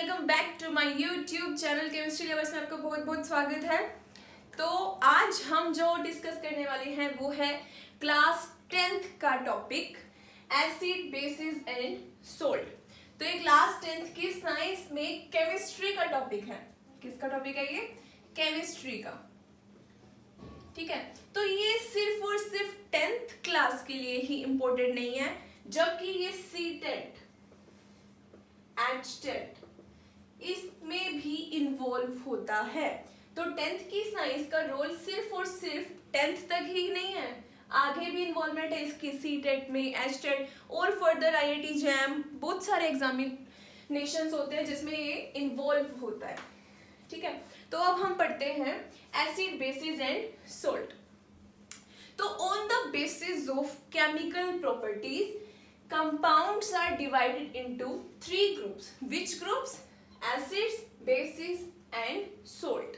Welcome back to my YouTube channel chemistry lovers में आपका बहुत बहुत स्वागत है। तो आज हम जो डिस्कस करने वाले हैं वो है क्लास 10th का topic acid basis and salt. तो ये क्लास 10th की साइंस में केमिस्ट्री का टॉपिक है। किसका टॉपिक है ये? केमिस्ट्री का। ठीक है, तो ये सिर्फ और सिर्फ 10th क्लास के लिए ही इम्पोर्टेंट नहीं है, जबकि ये सीटेट एचटेट इसमें भी इन्वॉल्व होता है। तो 10th की साइंस का रोल सिर्फ और सिर्फ 10th तक ही नहीं है, आगे भी इन्वॉल्वमेंट है इसकी सीटेट में, एचटेट और फर्दर आईआईटी जैम, बहुत सारे एग्जामिनेशंस होते हैं जिसमें ये इन्वॉल्व होता है। ठीक है, तो अब हम पढ़ते हैं एसिड बेसिस एंड सोल्ट। तो on the basis of chemical properties compounds are divided into three groups. Which groups? Acids, bases and salt.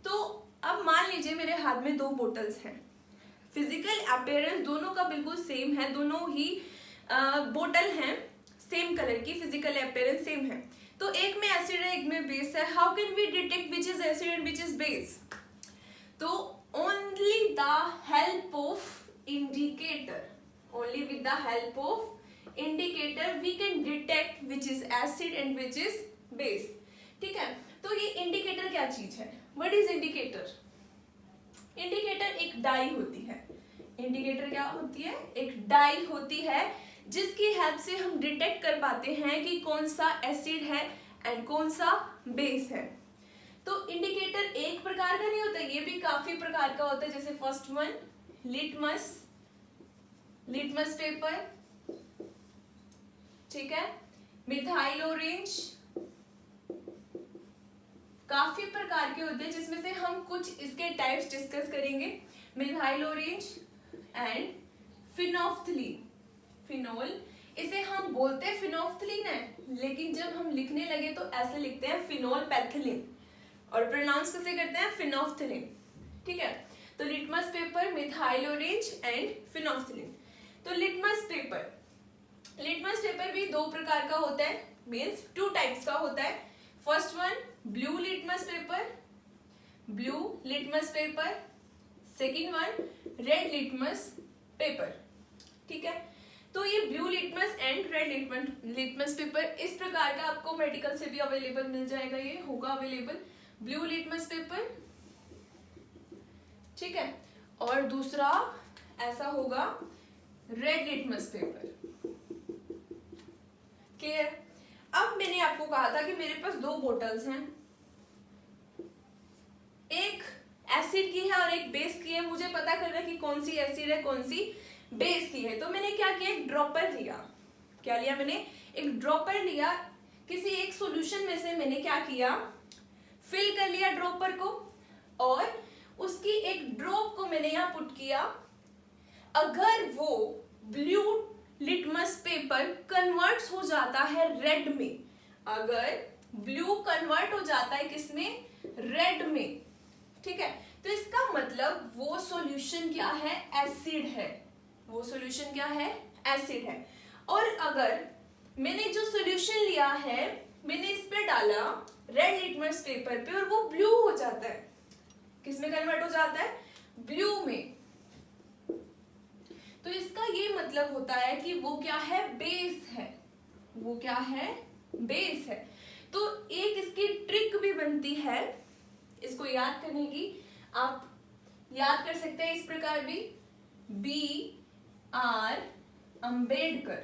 तो अब मान लीजिए मेरे हाथ में दो बोटल्स हैं। फिजिकल अपीयरेंस दोनों का बिल्कुल सेम है, दोनों ही बोतल हैं सेम कलर की, फिजिकल अपीयरेंस सेम है। तो एक में एसिड है, एक में बेस है। How can we detect which is acid and which is base? तो only the help of indicator, only with the help of indicator we can detect which is acid and which is base. ठीक है, तो ये indicator क्या चीज है? What is indicator? Indicator एक die होती है। इंडिकेटर क्या होती है? एक डाई होती है जिसकी हेल्प से हम डिटेक्ट कर पाते हैं कि कौन सा एसिड है एंड कौन सा बेस है। तो इंडिकेटर एक प्रकार का नहीं होता, ये भी काफी प्रकार का होता है। जैसे फर्स्ट वन लिटमस पेपर, ठीक है, मिथाइल ऑरेंज, काफी प्रकार के होते हैं जिसमें से हम कुछ इसके टाइप्स डिस्कस करेंगे। Methyl orange and phenolphthalein. Phenol, इसे हम बोलते हैं फिनोफ्थलीन है, लेकिन जब हम लिखने लगे तो ऐसे लिखते हैं फिनोल पैथिलीन और प्रोनाउंस कैसे करते हैं? फिनोफ्थलीन। ठीक है, तो litmus paper, methyl orange and phenolphthalein. तो लिटमस पेपर भी दो प्रकार का होता है, मीन्स टू टाइप्स का होता है। First one blue litmus paper, second one red litmus paper. ठीक है, तो ये blue litmus and red litmus paper इस प्रकार का आपको मेडिकल से भी अवेलेबल मिल जाएगा, ये होगा अवेलेबल ब्लू लिटमस पेपर। ठीक है, और दूसरा ऐसा होगा रेड लिटमस पेपर। क्लियर? अब मैंने आपको कहा था कि मेरे पास दो बोतल्स हैं, एक एसिड की है और एक बेस की है। मुझे पता करना है कि कौन सी एसिड है कौन सी बेस की है। तो मैंने क्या किया? एक ड्रॉपर लिया। क्या लिया मैंने? एक ड्रॉपर लिया। किसी एक सॉल्यूशन में से मैंने क्या किया? फिल कर लिया ड्रॉपर को और उसकी एक ड्रॉप को मैंने यहां पुट किया। अगर वो ब्लू लिटमस पेपर कन्वर्ट्स हो जाता है रेड में, अगर ब्लू कन्वर्ट हो जाता है किसमें? रेड में। ठीक है, तो इसका मतलब वो सॉल्यूशन क्या है? एसिड है। वो सॉल्यूशन क्या है? एसिड है। और अगर मैंने जो सॉल्यूशन लिया है मैंने इस पे डाला रेड लिटमस पेपर पे और वो ब्लू हो जाता है, किसमें कन्वर्ट हो जाता है? ब्लू में। तो इसका ये मतलब होता है कि वो क्या है? बेस है। वो क्या है? बेस है। तो एक इसकी ट्रिक भी बनती है इसको याद करने की। आप याद कर सकते हैं इस प्रकार भी, B.R. Ambedkar,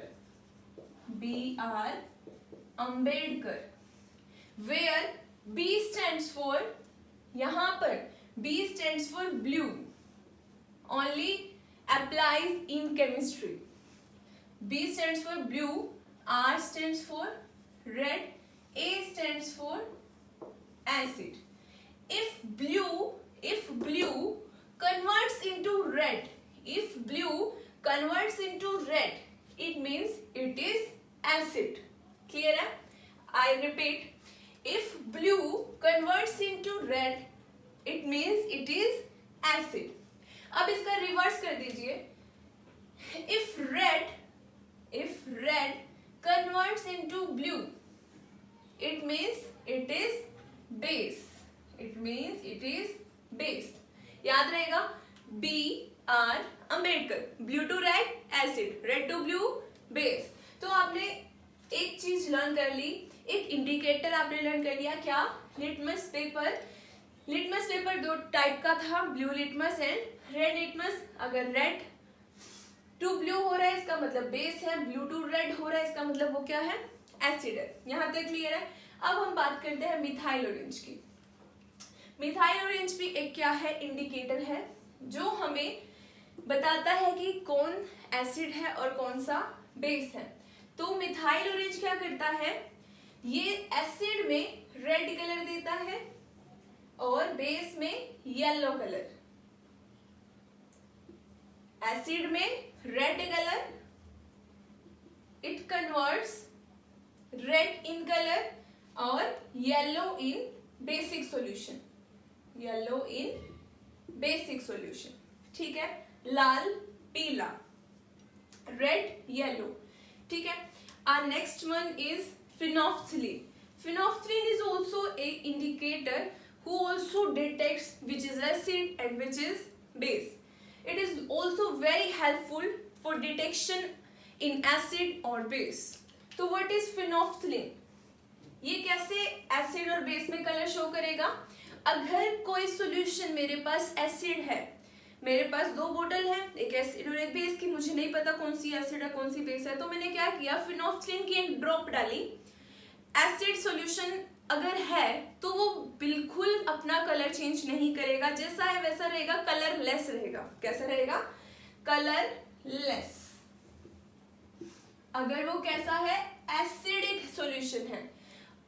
where B stands for, यहां पर B stands for blue, only applies in chemistry. B stands for blue, R stands for red, A stands for acid. If blue converts into red, it means it is acid. Clear है? I repeat, if blue converts into red, it means it is acid. अब इसका reverse कर दीजिए। If red converts into blue, it means it is base, it means it is base. याद रहेगा, B R Ambedkar, blue to red acid, red to blue base. तो आपने एक चीज लर्न कर ली, एक इंडिकेटर आपने लर्न कर लिया, क्या? Litmus paper. लिटमस पेपर दो टाइप का था, blue litmus and red litmus. अगर रेड टू ब्लू हो रहा है इसका मतलब बेस है, ब्लू टू रेड हो रहा है इसका मतलब वो क्या है? एसिड है। यहां तक क्लियर है? अब हम बात करते हैं मिथाइल ऑरेंज की। मिथाइल ऑरेंज भी एक क्या है? इंडिकेटर है, जो हमें बताता है कि कौन एसिड है और कौन सा बेस है। तो मिथाइल ऑरेंज क्या करता है? ये एसिड में रेड कलर देता है और बेस में येलो कलर। एसिड में red colour, it converts red in colour और yellow in basic solution, yellow in basic solution. ठीक है, लाल पीला, रेड येलो। ठीक है, our next one is phenolphthalein. Phenolphthalein is also a indicator who also detects which is acid and which is base. It is also very helpful for detection in acid or base. तो what is phenolphthalein? ये कैसे acid और base में colour show करेगा? अगर कोई solution मेरे पास acid है, मेरे पास दो बोतल है, एक एसिड और एक बेस की, मुझे नहीं पता कौन सी एसिड है कौन सी बेस है, तो मैंने क्या किया? फिनोल्फ्थलीन की एक ड्रॉप डाली। एसिड सॉल्यूशन अगर है तो वो बिल्कुल अपना कलर चेंज नहीं करेगा, जैसा है वैसा रहेगा, कलरलेस रहेगा। कैसा रहेगा? कलरलेस। अगर वो कैसा है? एसिडिक सॉल्यूशन है।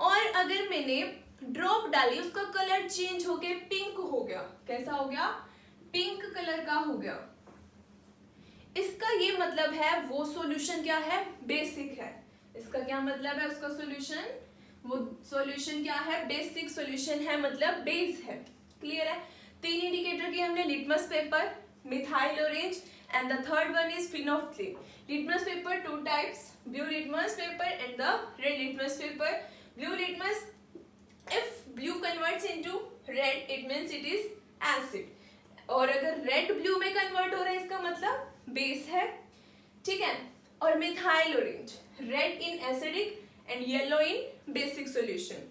और अगर मैंने ड्रॉप डाली, उसका कलर चेंज होके पिंक हो गया। कैसा हो गया? पिंक कलर का हो गया। इसका ये मतलब है वो सॉल्यूशन क्या है? बेसिक है। इसका क्या मतलब है? उसका सॉल्यूशन, वो सॉल्यूशन क्या है? बेसिक सॉल्यूशन है, मतलब बेस है। क्लियर है? तीन इंडिकेटर की हमने, litmus paper, methyl orange and the third one is phenolphthalein. Litmus paper two types, blue litmus paper and the red litmus paper. Blue litmus, if blue converts into red it means it is acid, और अगर red blue में convert हो रहा है इसका मतलब base है। ठीक है, और methyl orange, red in acidic and yellow in basic solution.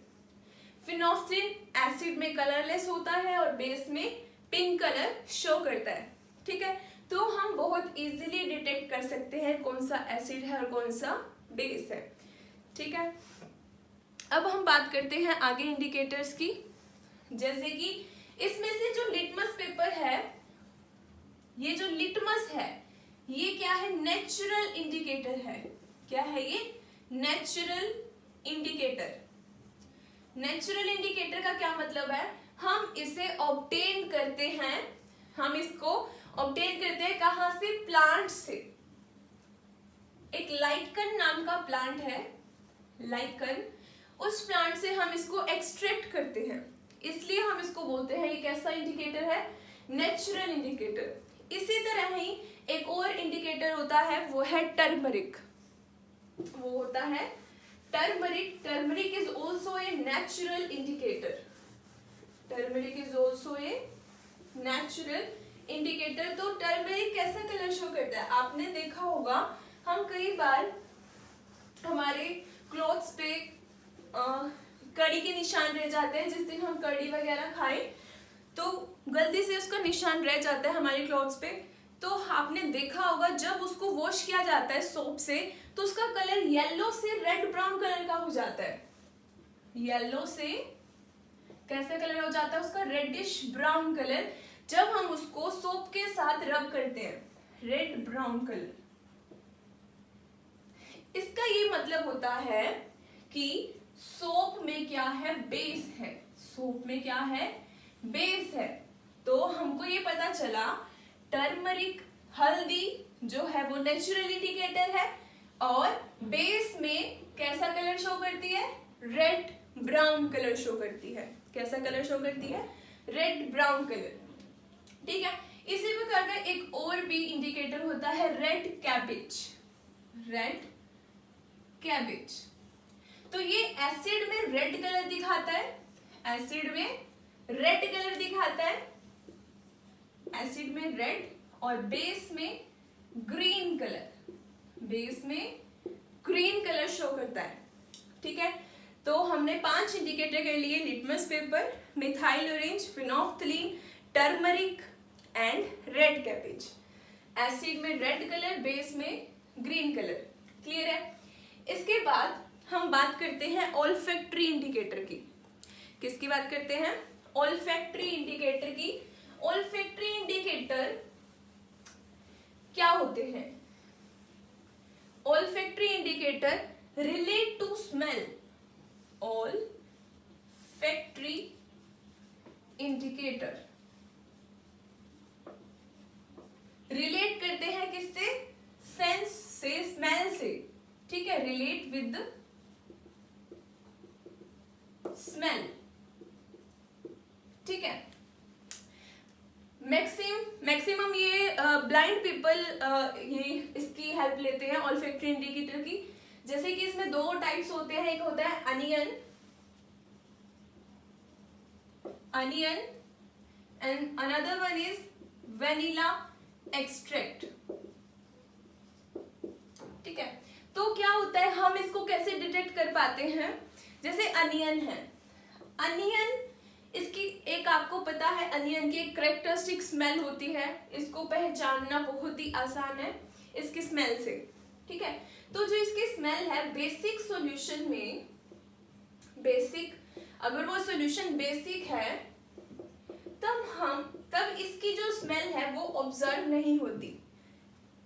Phenolphthalein acid में कलरलेस होता है और बेस में पिंक कलर शो करता है। ठीक है, तो हम बहुत इजीली डिटेक्ट कर सकते हैं कौन सा एसिड है और कौन सा बेस है। ठीक है, अब हम बात करते हैं आगे इंडिकेटर्स की। जैसे कि इसमें से जो लिटमस पेपर है, ये जो लिटमस है, ये क्या है? नेचुरल इंडिकेटर है। क्या है ये? Natural indicator. नेचुरल इंडिकेटर का क्या मतलब है? हम इसे ऑब्टेन करते हैं, हम इसको ऑब्टेन करते हैं कहां से? प्लांट से। एक लाइकन नाम का प्लांट है, लाइकन, उस प्लांट से हम इसको एक्सट्रैक्ट करते हैं, इसलिए हम इसको बोलते हैं ये कैसा इंडिकेटर है? Natural indicator. इसी तरह ही एक और इंडिकेटर होता है, वो है टर्मरिक। वो होता है turmeric. Turmeric is also a natural indicator. Turmeric is also a natural indicator. तो टर्मरिक कैसा कलर शो करता है? आपने देखा होगा, हम कई बार हमारे क्लॉथ्स पे कड़ी के निशान रह जाते हैं। जिस दिन हम कड़ी वगैरह खाएं तो गलती से उसका निशान रह जाता है हमारे क्लॉथ्स पे, तो आपने देखा होगा जब उसको वॉश किया जाता है सोप से तो उसका कलर येलो से रेड ब्राउन कलर का हो जाता है। येलो से कैसा कलर हो जाता है? उसका रेडिश ब्राउन कलर। जब हम उसको सोप के साथ रब करते हैं, रेड ब्राउन कलर। इसका ये मतलब होता है कि सोप में क्या है? बेस है। सोप में क्या है? बेस है। तो हमको ये पता चला टर्मरिक, हल्दी जो है वो नेचुरल इंडिकेटर है, और बेस में कैसा कलर शो करती है? रेड ब्राउन कलर शो करती है। कैसा कलर शो करती है? Red brown colour. ठीक है, इसी प्रकार का एक और भी इंडिकेटर होता है, रेड कैबेज। Red cabbage. तो ये एसिड में रेड कलर दिखाता है, एसिड में रेड कलर दिखाता है, एसिड में रेड, और बेस में ग्रीन कलर, बेस में ग्रीन कलर शो करता है। ठीक है, तो हमने 5 इंडिकेटर कर लिए, litmus paper, methyl orange, phenolphthalein, turmeric and red cabbage. Acid में रेड कलर, बेस में ग्रीन कलर। क्लियर है? इसके बाद हम बात करते हैं ऑल्फैक्टरी इंडिकेटर की। किसकी बात करते हैं? ऑल्फैक्टरी इंडिकेटर की। ऑल्फैक्टरी इंडिकेटर क्या होते हैं? Olfactory indicator relate to smell. Olfactory indicator relate करते हैं किससे? सेंस से, स्मेल से। ठीक है, रिलेट विद स्मेल। ठीक है, मैक्सिमम ये ब्लाइंड पीपल ये इसकी हेल्प लेते हैं ऑल्फैक्टरी इंडिकेटर की। जैसे कि इसमें 2 टाइप्स होते हैं, एक होता है onion and another one is vanilla extract. ठीक है, तो क्या होता है, हम इसको कैसे डिटेक्ट कर पाते हैं? जैसे अनियन है, अनियन इसकी एक आपको पता है अनियन की एक कैरेक्टरिस्टिक स्मेल होती है, इसको पहचानना बहुत ही आसान है इसकी स्मेल से। ठीक है, तो जो इसकी स्मेल है बेसिक सॉल्यूशन में, अगर वो सॉल्यूशन बेसिक है तब इसकी जो स्मेल है वो ऑब्जर्व नहीं होती,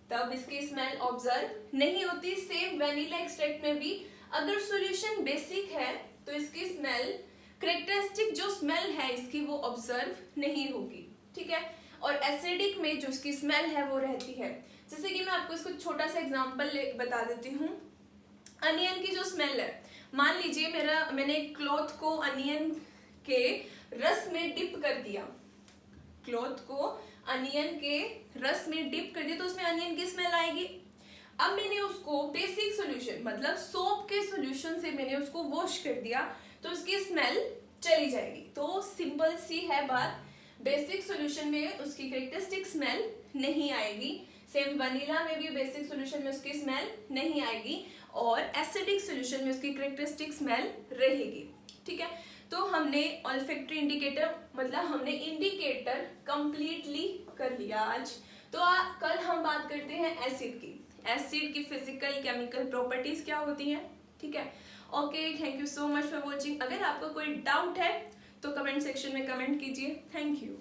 तब इसकी स्मेल ऑब्जर्व नहीं होती। सेम वेनिला एक्सट्रैक्ट में भी अगर सॉल्यूशन बेसिक है तो इसकी स्मेल, कैरेक्टरिस्टिक जो स्मेल है इसकी, वो ऑब्जर्व नहीं होगी। ठीक है, और एसिडिक में जो इसकी स्मेल है वो रहती है। जैसे कि मैं आपको इसको छोटा सा एग्जांपल बता देती हूँ। अनियन की जो स्मेल है, मान लीजिए मैंने क्लॉथ को अनियन के रस में डिप कर दिया, क्लॉथ को अनियन के रस में डिप कर दिया तो उसमें अनियन की स्मेल आएगी। अब मैंने उसको बेसिक सॉल्यूशन मतलब सोप के सॉल्यूशन से मैंने उसको वॉश कर दिया तो उसकी स्मेल चली जाएगी। तो सिंपल सी है बात, बेसिक सॉल्यूशन में उसकी कैरेक्टरिस्टिक स्मेल नहीं आएगी। सेम वनीला में भी बेसिक सॉल्यूशन में उसकी स्मेल नहीं आएगी और एसिडिक सॉल्यूशन में उसकी कैरेक्टरिस्टिक स्मेल रहेगी। ठीक है, तो हमने ऑल्फैक्टरी इंडिकेटर मतलब हमने इंडिकेटर कंप्लीटली कर लिया आज। तो कल हम बात करते हैं एसिड की। एसिड की फिजिकल केमिकल प्रॉपर्टीज क्या होती हैं। ठीक है, okay, thank you so much for watching. अगर आपको कोई डाउट है तो कमेंट सेक्शन में कमेंट कीजिए। Thank you.